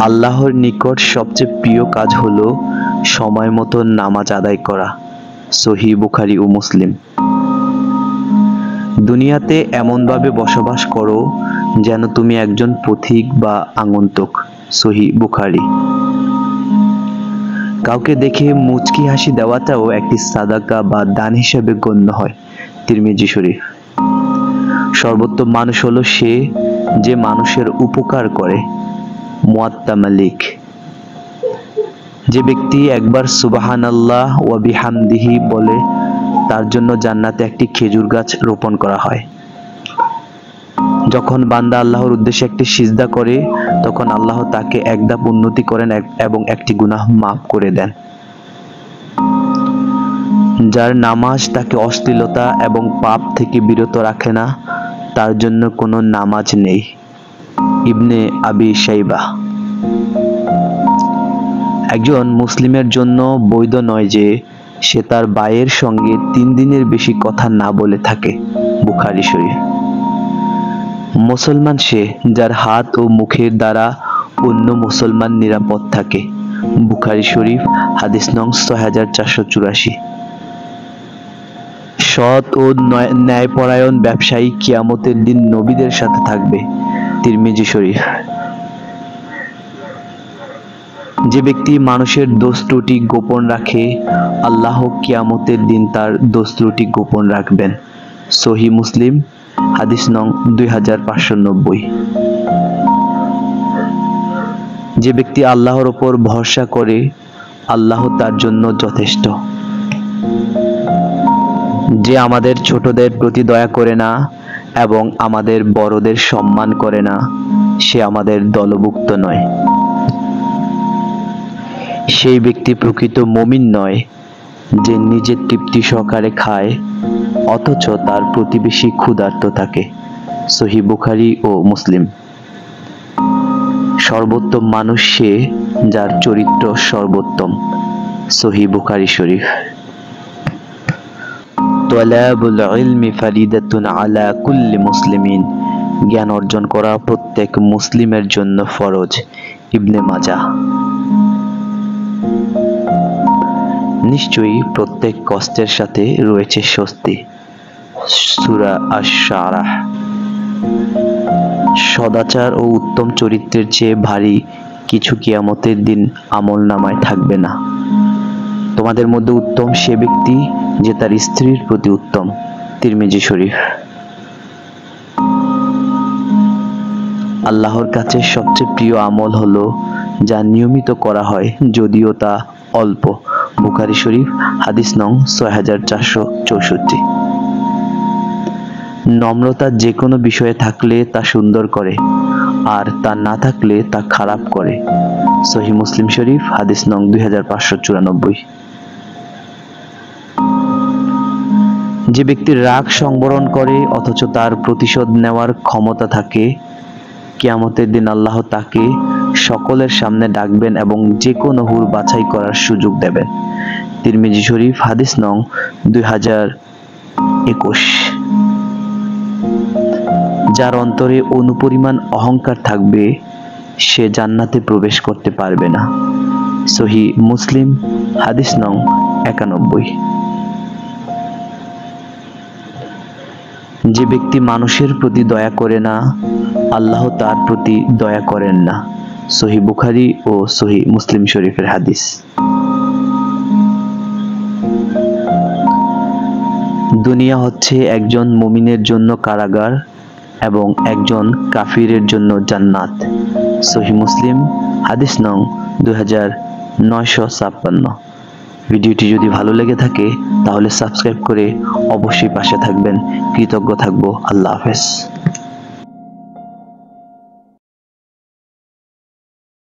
আল্লাহর নিকট সবচেয়ে প্রিয় কাজ হলো সময় মতো নামাজ আদায় করা। সহিহ বুখারী ও মুসলিম। দুনিয়াতে এমনভাবে বসবাস করো যেন তুমি একজন পথিক বা আগন্তুক। সহিহ বুখারী। কাউকে দেখে মুচকি হাসি দেওয়াটাও একটি সাদাকা বা দান হিসেবে গণ্য হয়। তিরমিজি শরীফ। সর্বোত্তম মানুষ হলো সে যে মানুষের উপকার করে। মুয়াত্তা মালিক। যে ব্যক্তি একবার সুবহানাল্লাহ ওয়া বিহামদিহি বলে তার জন্য জান্নাতে একটি খেজুর গাছ রোপণ করা হয়। যখন বান্দা আল্লাহর উদ্দেশ্যে একটি সিজদা করে তখন আল্লাহ তাকে এক ধাপ উন্নতি করেন এবং একটি গুনাহ মাফ করে দেন। যার নামাজ তাকে অশ্লীলতা এবং পাপ থেকে বিরত রাখে না তার জন্য কোনো নামাজ নেই। ইবনে আবি শাইবা। একজন মুসলিমের জন্য বৈধ নয় যে সে তার ভাইয়ের সঙ্গে 3 দিনের বেশি কথা না বলে থাকে। বুখারী শরীফ। মুসলমান সে যার হাত ও মুখের দ্বারা অন্য মুসলমান নিরাপদ থাকে। বুখারী শরীফ হাদিস নং 6484। সৎ ও ন্যায়পরায়ণ ব্যবসায়ী কিয়ামতের দিন নবীদের সাথে থাকবে। তিরমিজি শরীফ। যে ব্যক্তি মানুষের দোষ ত্রুটি গোপন রাখে আল্লাহ কিয়ামতের দিন তার দোষ ত্রুটি গোপন রাখবেন। সহিহ মুসলিম হাদিস নং 2590। যে ব্যক্তি আল্লাহর উপর ভরসা করে আল্লাহ তার জন্য যথেষ্ট। যে আমাদের ছোটদের প্রতি দয়া করে না এবং আমাদের বড়দের সম্মান করে না সে আমাদের দলভুক্ত নয়। সেই ব্যক্তি প্রকৃত মুমিন নয় যে নিজের তৃপ্তি সহকারে খায় অথচ তার প্রতিবেশী ক্ষুধার্ত থাকে। সহিহ বুখারী ও মুসলিম। সর্বোত্তম মানুষ সে যার চরিত্র সর্বোত্তম। সহিহ বুখারী শরীফ। তালাবুল ইলমি ফারিদাতুন আলা কুল্লি মুসলিমিন। জ্ঞান অর্জন করা প্রত্যেক মুসলিমের জন্য ফরজ। ইবনে মাজাহ। নিশ্চয়ই প্রত্যেক কষ্টের সাথে রয়েছে স্বস্তি। সূরা আশ-শারাহ। সদাচার ও উত্তম চরিত্রের চেয়ে ভারী কিছু কিয়ামতের দিন আমলনামায় থাকবে না। তোমাদের মধ্যে উত্তম সে ব্যক্তি যে তার স্ত্রীর প্রতি উত্তম। তিরমিজি শরীফ। আল্লাহর কাছে সবচেয়ে প্রিয় আমল হলো যা নিয়মিত করা হয় যদিও তা অল্প। বুখারী শরীফ হাদিস নং 6464। নম্রতা যে কোনো বিষয়ে থাকলে তা সুন্দর করে আর তা না থাকলে তা খারাপ করে। সহিহ মুসলিম শরীফ হাদিস নং 2594। যে ব্যক্তি রাগ সংবরণ করে অথচ তার প্রতিশোধ নেওয়ার ক্ষমতা থাকে কিয়ামতের দিন আল্লাহ তাকে সকলের সামনে ডাকবেন এবং যে কোনো হুর বাছাই করার সুযোগ দেবেন। তিরমিজি শরীফ হাদিস নং 2021। যার অন্তরে অনুপরিমাণ অহংকার থাকবে সে জান্নাতে প্রবেশ করতে পারবে না। সহিহ মুসলিম হাদিস নং 91। যে ব্যক্তি মানুষের প্রতি দয়া করে না আল্লাহ তার প্রতি দয়া করেন না। সহিহ বুখারী ও সহিহ মুসলিম শরীফের হাদিস। দুনিয়া হচ্ছে একজন মুমিনের জন্য কারাগার এবং একজন কাফিরের জন্য জান্নাত। সহিহ মুসলিম হাদিস নং 2956। ভিডিওটি যদি ভালো লেগে থাকে তাহলে সাবস্ক্রাইব করে অবশ্যই পাশে থাকবেন। কৃতজ্ঞ থাকবো। আল্লাহ হাফেজ।